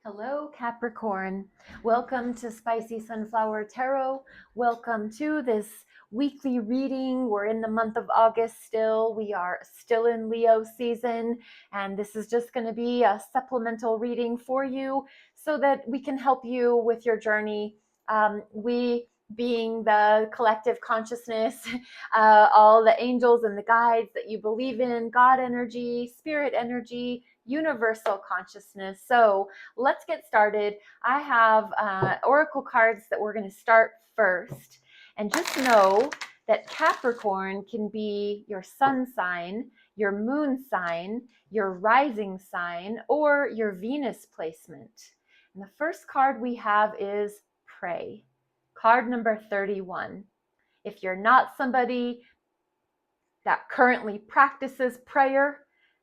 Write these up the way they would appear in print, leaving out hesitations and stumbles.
Hello, Capricorn. Welcome to Spicy Sunflower Tarot. Welcome to this weekly reading. We're in the month of August still. We are still in Leo season, and this is just going to be a supplemental reading for you so that we can help you with your journey. We being the collective consciousness, all the angels and the guides that you believe in, God energy, spirit energy, universal consciousness. So let's get started. I have oracle cards that we're going to start first. And just know that Capricorn can be your sun sign, your moon sign, your rising sign, or your Venus placement. And the first card we have is Pray. Card number 31. If you're not somebody that currently practices prayer,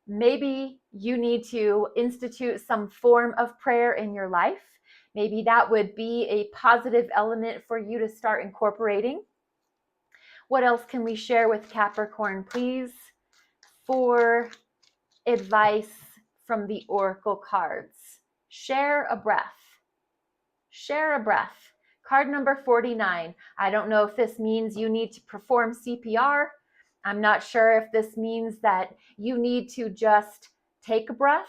maybe you need to institute some form of prayer in your life. Maybe that would be a positive element for you to start incorporating. What else can we share with Capricorn, please, for advice from the oracle cards? Share a breath. Share a breath. Card number 49. I don't know if this means you need to perform CPR. I'm not sure if this means that you need to just take a breath,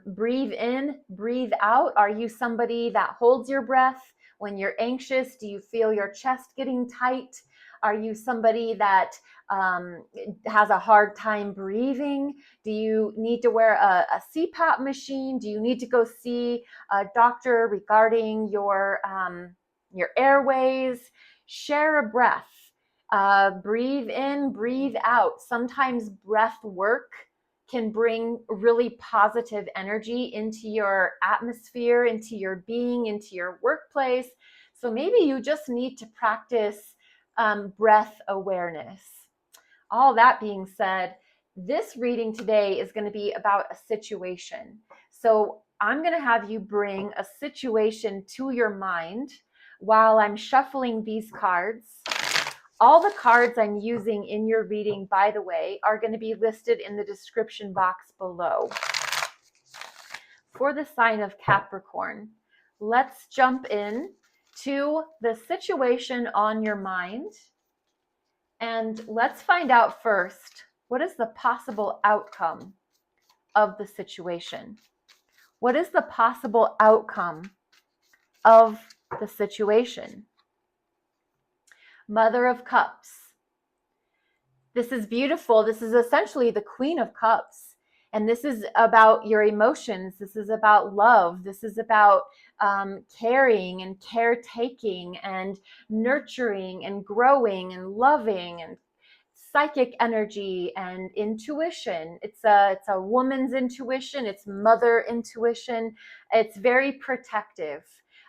breathe in, breathe out. Are you somebody that holds your breath when you're anxious? Do you feel your chest getting tight? Are you somebody that has a hard time breathing? Do you need to wear a CPAP machine? Do you need to go see a doctor regarding your airways? Share a breath. Breathe in, breathe out. Sometimes breath work can bring really positive energy into your atmosphere, into your being, into your workplace. So maybe you just need to practice breath awareness. All that being said, this reading today is going to be about a situation. So I'm going to have you bring a situation to your mind while I'm shuffling these cards. All the cards I'm using in your reading, by the way, are going to be listed in the description box below. For the sign of Capricorn, let's jump in to the situation on your mind. And let's find out first, what is the possible outcome of the situation? What is the possible outcome of the situation? Mother of Cups. This is beautiful. This is essentially the Queen of Cups. And this is about your emotions. This is about love. This is about caring and caretaking and nurturing and growing and loving and psychic energy and intuition. It's a woman's intuition. It's mother intuition. It's very protective.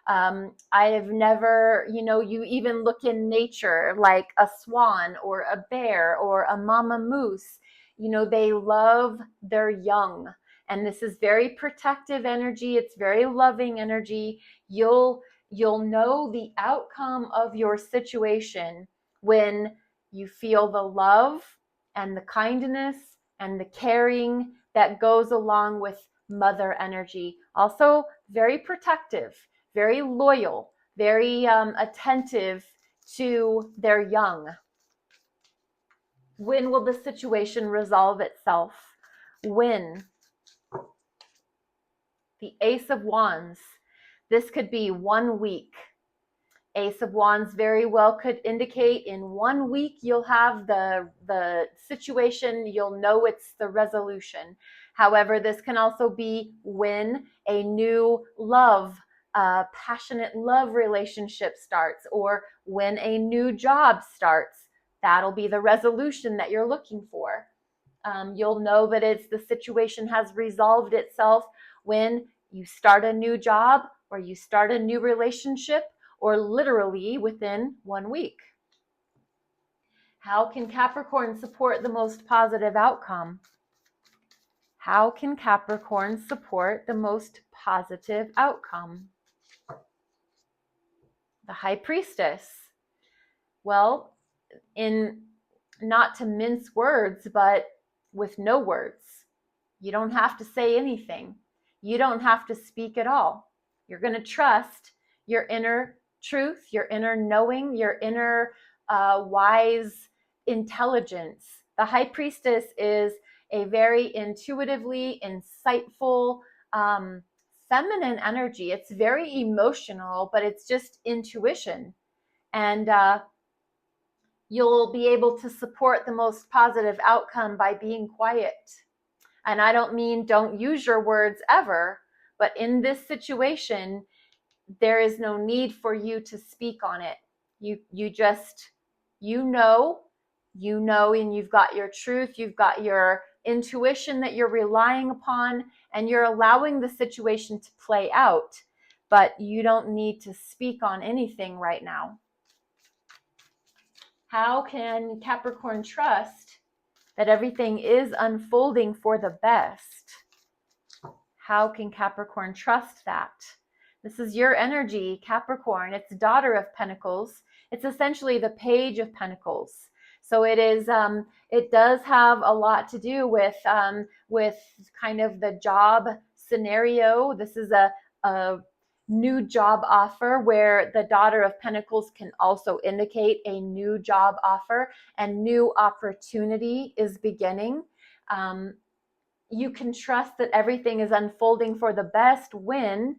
I have never, you even look in nature like a swan or a bear or a mama moose. They love their young. And this is very protective energy. It's very loving energy. You'll know the outcome of your situation when you feel the love and the kindness and the caring that goes along with mother energy. Also very protective, very loyal, very attentive to their young. When will the situation resolve itself? When? The Ace of Wands. This could be 1 week. Ace of Wands very well could indicate in 1 week you'll have the situation, you'll know it's the resolution. However, this can also be when a new love, passionate love relationship starts, or when a new job starts. That'll be the resolution that you're looking for. You'll know that the situation has resolved itself when you start a new job or you start a new relationship, or literally within 1 week. How can Capricorn support the most positive outcome? How can Capricorn support the most positive outcome? The High Priestess. Well, not to mince words, but with no words. You don't have to say anything. You don't have to speak at all. You're going to trust your inner truth, your inner knowing, your inner wise intelligence. The high priestess is a very intuitively insightful, feminine energy. It's very emotional, but it's just intuition. And you'll be able to support the most positive outcome by being quiet. And I don't mean don't use your words ever, but in this situation, there is no need for you to speak on it. You just, you know, and you've got your truth, you've got your intuition that you're relying upon, and you're allowing the situation to play out, but you don't need to speak on anything right now. How can Capricorn trust that everything is unfolding for the best? How can Capricorn trust that? This is your energy, Capricorn. It's Daughter of Pentacles. It's essentially the Page of Pentacles. So it is. It does have a lot to do with kind of the job scenario. This is a new job offer where the Daughter of Pentacles can also indicate a new job offer and new opportunity is beginning. You can trust that everything is unfolding for the best when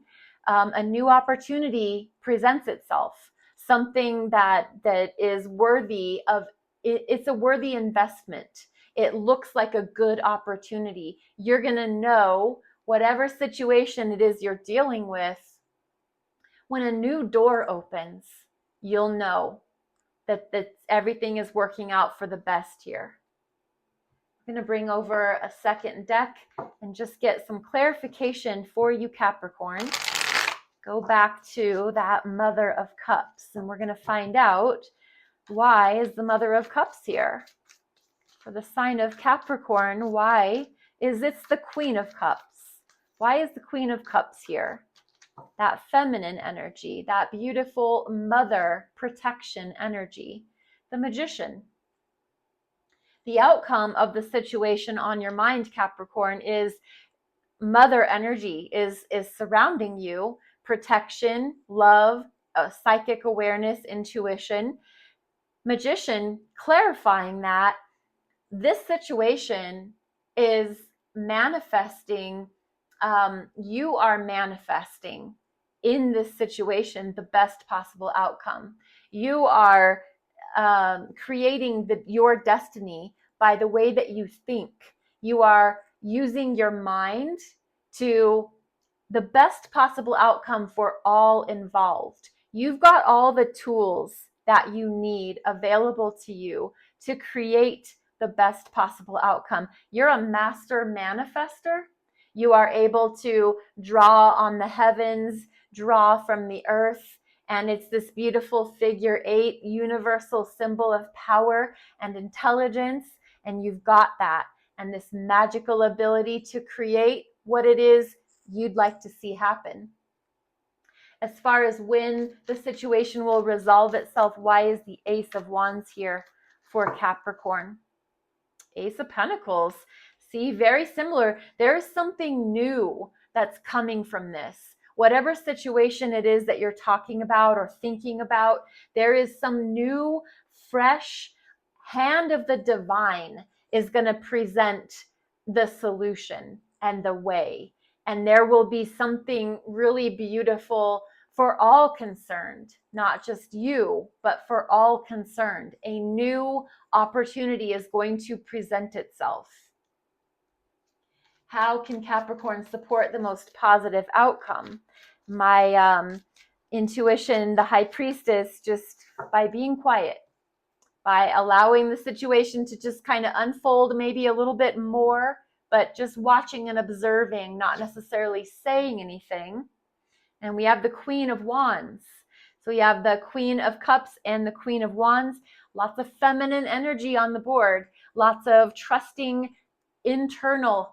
a new opportunity presents itself. Something that is worthy of, it's a worthy investment. It looks like a good opportunity. You're going to know whatever situation it is you're dealing with. When a new door opens, you'll know that everything is working out for the best here. I'm going to bring over a second deck and just get some clarification for you, Capricorn. Go back to that Mother of Cups, and we're going to find out why is the Mother of Cups here. For the sign of Capricorn, why is it the Queen of Cups? Why is the Queen of Cups here? That feminine energy, that beautiful mother protection energy. The Magician. The outcome of the situation on your mind, Capricorn, is mother energy is surrounding you. Protection, love, psychic awareness, intuition. Magician, clarifying that this situation is manifesting. You are manifesting in this situation the best possible outcome. You are creating your destiny by the way that you think. You are using your mind to the best possible outcome for all involved. You've got all the tools that you need available to you to create the best possible outcome. You're a master manifester. You are able to draw on the heavens, draw from the earth, and it's this beautiful figure 8, universal symbol of power and intelligence, and you've got that, and this magical ability to create what it is you'd like to see happen. As far as when the situation will resolve itself, why is the Ace of Wands here for Capricorn? Ace of Pentacles. See, very similar. There's something new that's coming from this. Whatever situation it is that you're talking about or thinking about, there is some new, fresh hand of the divine is going to present the solution and the way. And there will be something really beautiful for all concerned, not just you, but for all concerned. A new opportunity is going to present itself. How can Capricorn support the most positive outcome? My intuition, the High Priestess, just by being quiet, by allowing the situation to just kind of unfold maybe a little bit more, but just watching and observing, not necessarily saying anything. And we have the Queen of Wands. So we have the Queen of Cups and the Queen of Wands. Lots of feminine energy on the board. Lots of trusting internal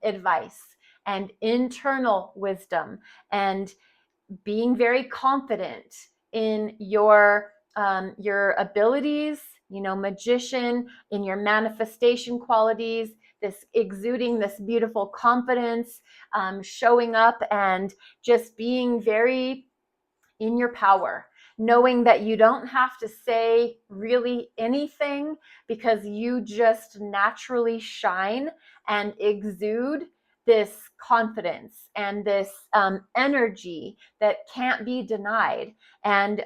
advice and internal wisdom, and being very confident in your abilities, magician, in your manifestation qualities. this exuding this beautiful confidence, showing up and just being very in your power, knowing that you don't have to say really anything because you just naturally shine and exude this confidence and this energy that can't be denied. And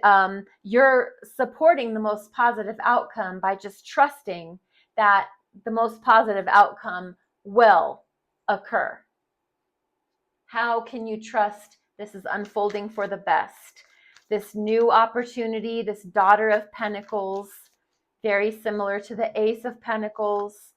you're supporting the most positive outcome by just trusting that the most positive outcome will occur. How can you trust this is unfolding for the best? This new opportunity, this Daughter of Pentacles, very similar to the Ace of Pentacles,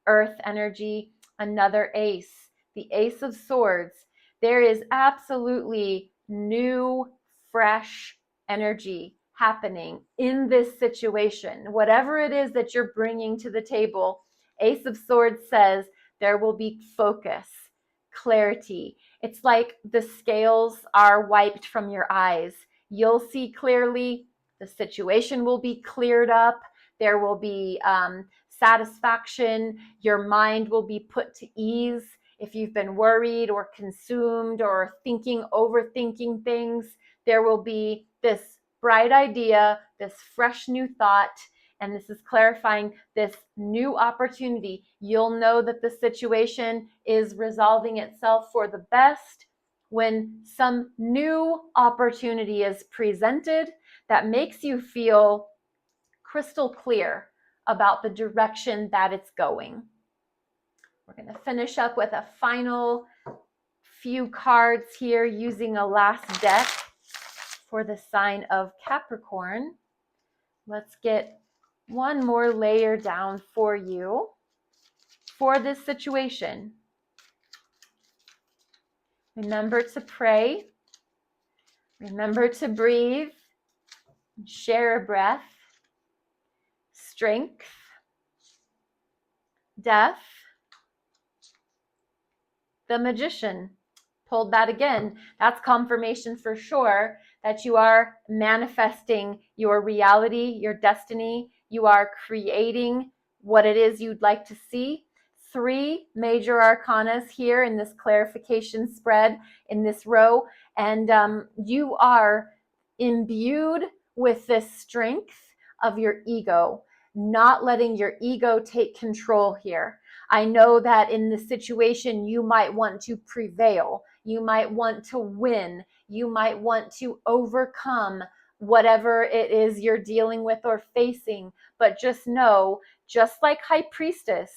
Earth energy, another ace, the Ace of Swords. There is absolutely new, fresh energy happening in this situation. Whatever it is that you're bringing to the table, Ace of Swords says there will be focus, clarity. It's like the scales are wiped from your eyes. You'll see clearly. The situation will be cleared up. There will be satisfaction. Your mind will be put to ease. If you've been worried or consumed or overthinking things, there will be this bright idea, this fresh new thought, and this is clarifying this new opportunity. You'll know that the situation is resolving itself for the best when some new opportunity is presented that makes you feel crystal clear about the direction that it's going. We're going to finish up with a final few cards here using a last deck for the sign of Capricorn. Let's get one more layer down for you for this situation. Remember to pray. Remember to breathe. Share a breath. Strength. Death. The Magician. Pulled that again. That's confirmation for sure that you are manifesting your reality, your destiny. You are creating what it is you'd like to see. 3 major arcanas here in this clarification spread in this row. And you are imbued with this strength of your ego, not letting your ego take control here. I know that in the situation, you might want to prevail. You might want to win. You might want to overcome whatever it is you're dealing with or facing. But just know, just like High Priestess,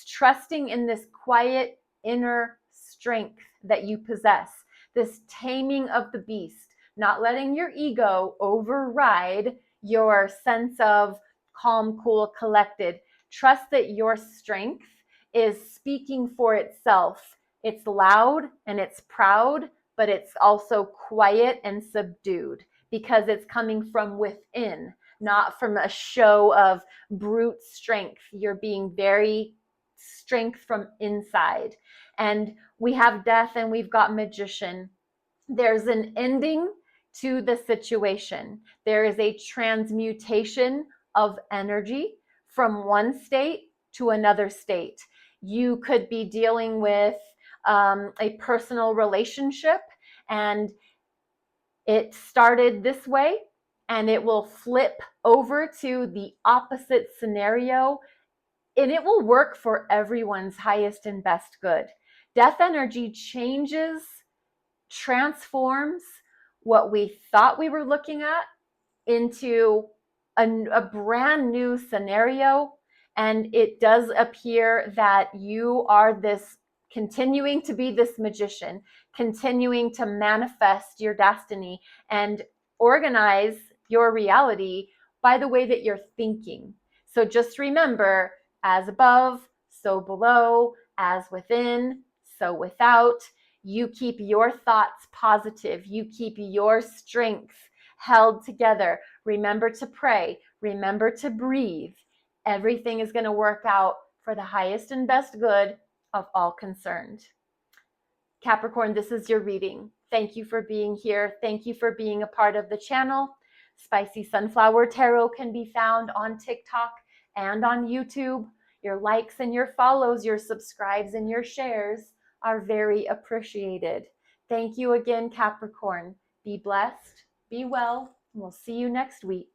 trusting in this quiet inner strength that you possess, this taming of the beast, not letting your ego override your sense of calm, cool, collected. Trust that your strength is speaking for itself. It's loud and it's proud, but it's also quiet and subdued because it's coming from within, not from a show of brute strength. You're being very strength from inside. And we have Death and we've got Magician. There's an ending to the situation. There is a transmutation of energy from one state to another state. You could be dealing with a personal relationship and it started this way and it will flip over to the opposite scenario and it will work for everyone's highest and best good. Death energy changes, transforms what we thought we were looking at into a brand new scenario. And it does appear that you are this continuing to be this magician, continuing to manifest your destiny and organize your reality by the way that you're thinking. So just remember, as above, so below, as within, so without. You keep your thoughts positive. You keep your strength held together. Remember to pray. Remember to breathe. Everything is going to work out for the highest and best good of all concerned. Capricorn, this is your reading. Thank you for being here. Thank you for being a part of the channel. Spicy Sunflower Tarot can be found on TikTok and on YouTube. Your likes and your follows, your subscribes and your shares are very appreciated. Thank you again, Capricorn. Be blessed, be well, and we'll see you next week.